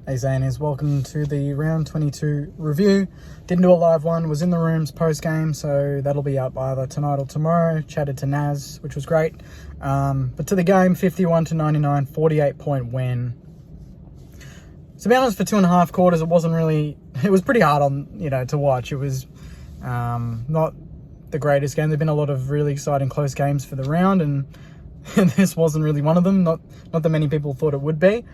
Hey Zanies, welcome to the round 22 review. Didn't do a live one, was in the rooms post-game, so that'll be up either tonight or tomorrow. Chatted to Naz, which was great. But to the game, 51-99, 48-point win. To be honest, for 2.5 quarters, it was pretty hard to watch. It was not the greatest game. There've been a lot of really exciting close games for the round, and this wasn't really one of them. Not that many people thought it would be.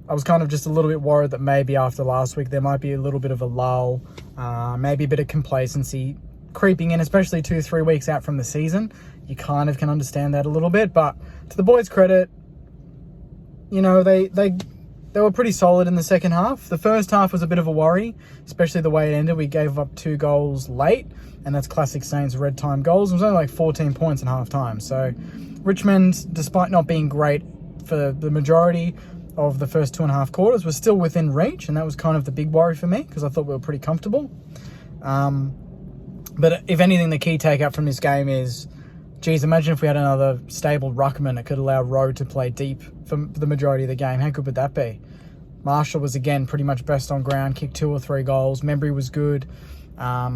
I was kind of just a little bit worried that maybe after last week there might be a little bit of a lull, maybe a bit of complacency creeping in, especially 2-3 weeks out from the season. You kind of can understand that a little bit, but to the boys' credit, they were pretty solid in the second half. The first half was a bit of a worry, especially the way it ended. We gave up 2 goals late, and that's classic Saints red time goals. It was only like 14 points in half time. So Richmond, despite not being great for the majority of the first 2.5 quarters, was still within reach, and that was kind of the big worry for me because I thought we were pretty comfortable. But if anything, the key takeout from this game is, geez, imagine if we had another stable ruckman that could allow Rowe to play deep for the majority of the game. How good would that be? Marshall was, again, pretty much best on ground, kicked 2 or 3 goals. Membry was good. I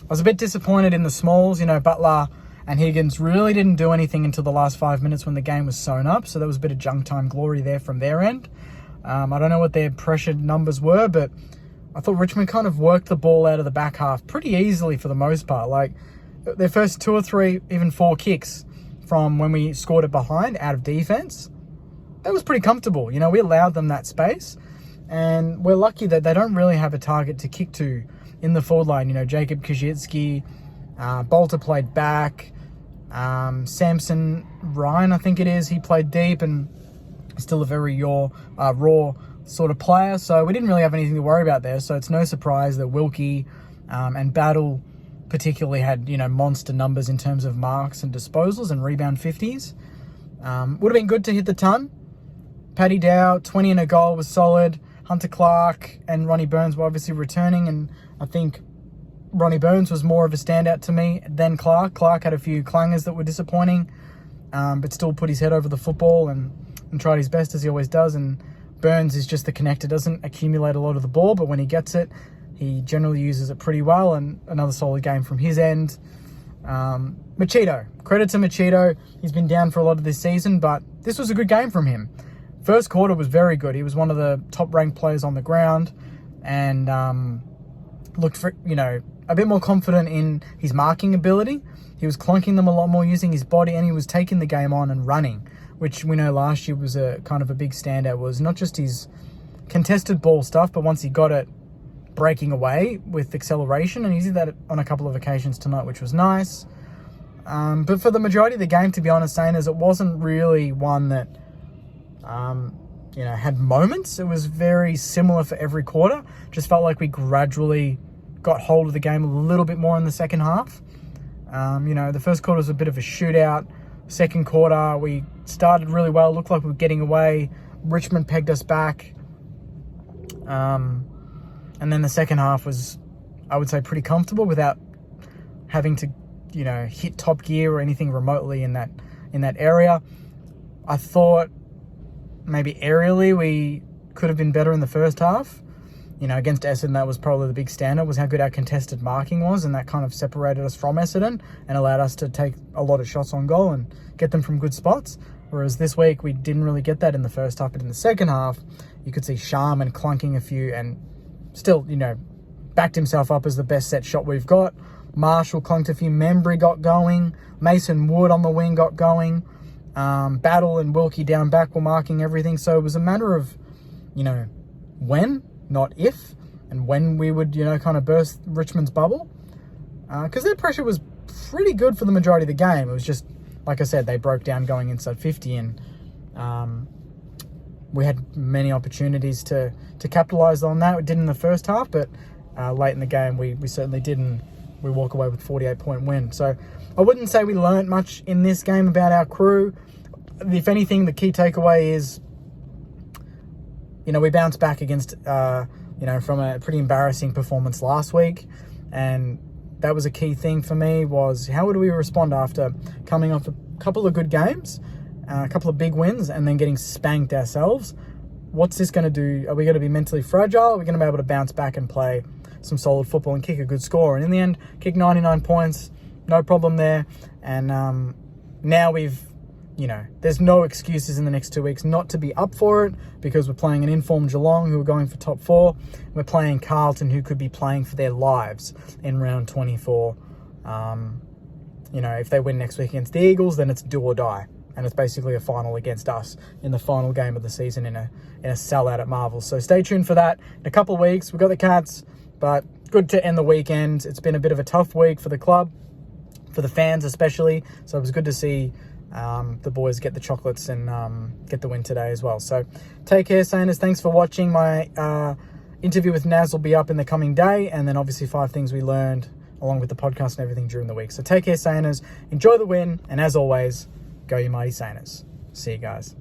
was a bit disappointed in the smalls. Butler and Higgins really didn't do anything until the last 5 minutes when the game was sewn up. So there was a bit of junk time glory there from their end. I don't know what their pressure numbers were, but I thought Richmond kind of worked the ball out of the back half pretty easily for the most part. Like their first 2 or 3, even 4 kicks from when we scored it behind out of defense, that was pretty comfortable. We allowed them that space, and we're lucky that they don't really have a target to kick to in the forward line. Jacob Kajitsky, Bolter played back. Samson Ryan, I think it is, he played deep and still a very raw sort of player. So we didn't really have anything to worry about there. So it's no surprise that Wilkie and Battle particularly had, monster numbers in terms of marks and disposals and rebound 50s. Would have been good to hit the ton. Paddy Dow, 20 and a goal was solid. Hunter Clark and Ronnie Burns were obviously returning, and I think Ronnie Burns was more of a standout to me than Clark. Clark had a few clangers that were disappointing, but still put his head over the football and tried his best, as he always does. And Burns is just the connector, doesn't accumulate a lot of the ball, but when he gets it, he generally uses it pretty well, and another solid game from his end. Machito. Credit to Machito. He's been down for a lot of this season, but this was a good game from him. First quarter was very good. He was one of the top-ranked players on the ground, and looked for, a bit more confident in his marking ability. He was clunking them a lot more using his body, and he was taking the game on and running, which we know last year was a kind of a big standout. Was not just his contested ball stuff, but once he got it, breaking away with acceleration, and he did that on a couple of occasions tonight, which was nice. But for the majority of the game, to be honest, Sainers, it wasn't really one that had moments. It was very similar for every quarter. Just felt like we gradually got hold of the game a little bit more in the second half. The first quarter was a bit of a shootout. Second quarter, we started really well. Looked like we were getting away. Richmond pegged us back. And then the second half was, I would say, pretty comfortable without having to, hit top gear or anything remotely in that area. I thought maybe aerially we could have been better in the first half. Against Essendon, that was probably the big standout, was how good our contested marking was, and that kind of separated us from Essendon and allowed us to take a lot of shots on goal and get them from good spots. Whereas this week, we didn't really get that in the first half, but in the second half, you could see Sharman clunking a few and still, backed himself up as the best set shot we've got. Marshall clunked a few. Membry got going. Mason Wood on the wing got going. Battle and Wilkie down back were marking everything. So it was a matter of, when, not if, and when we would, kind of burst Richmond's bubble. Because their pressure was pretty good for the majority of the game. It was just, like I said, they broke down going inside 50, and we had many opportunities to capitalise on that. We did in the first half, but late in the game, we certainly didn't. We walk away with 48-point win. So I wouldn't say we learnt much in this game about our crew. If anything, the key takeaway is, we bounced back against, from a pretty embarrassing performance last week. And that was a key thing for me, was how do we respond after coming off a couple of good games, a couple of big wins, and then getting spanked ourselves. what's this going to do? Are we going to be mentally fragile? Are we going to be able to bounce back and play some solid football and kick a good score? And in the end, kick 99 points, no problem there. And now there's no excuses in the next 2 weeks not to be up for it, because we're playing an informed Geelong who are going for top 4. We're playing Carlton, who could be playing for their lives in round 24. If they win next week against the Eagles, then it's do or die. And it's basically a final against us in the final game of the season in a sellout at Marvel. So stay tuned for that. In a couple of weeks, we've got the Cats, but good to end the weekend. It's been a bit of a tough week for the club, for the fans especially. So it was good to see the boys get the chocolates and get the win today as well. So take care, Saners. Thanks for watching. My interview with Naz will be up in the coming day, and then obviously 5 things we learned along with the podcast and everything during the week. So take care, Saners. Enjoy the win, and as always, go you mighty Saners. See you guys.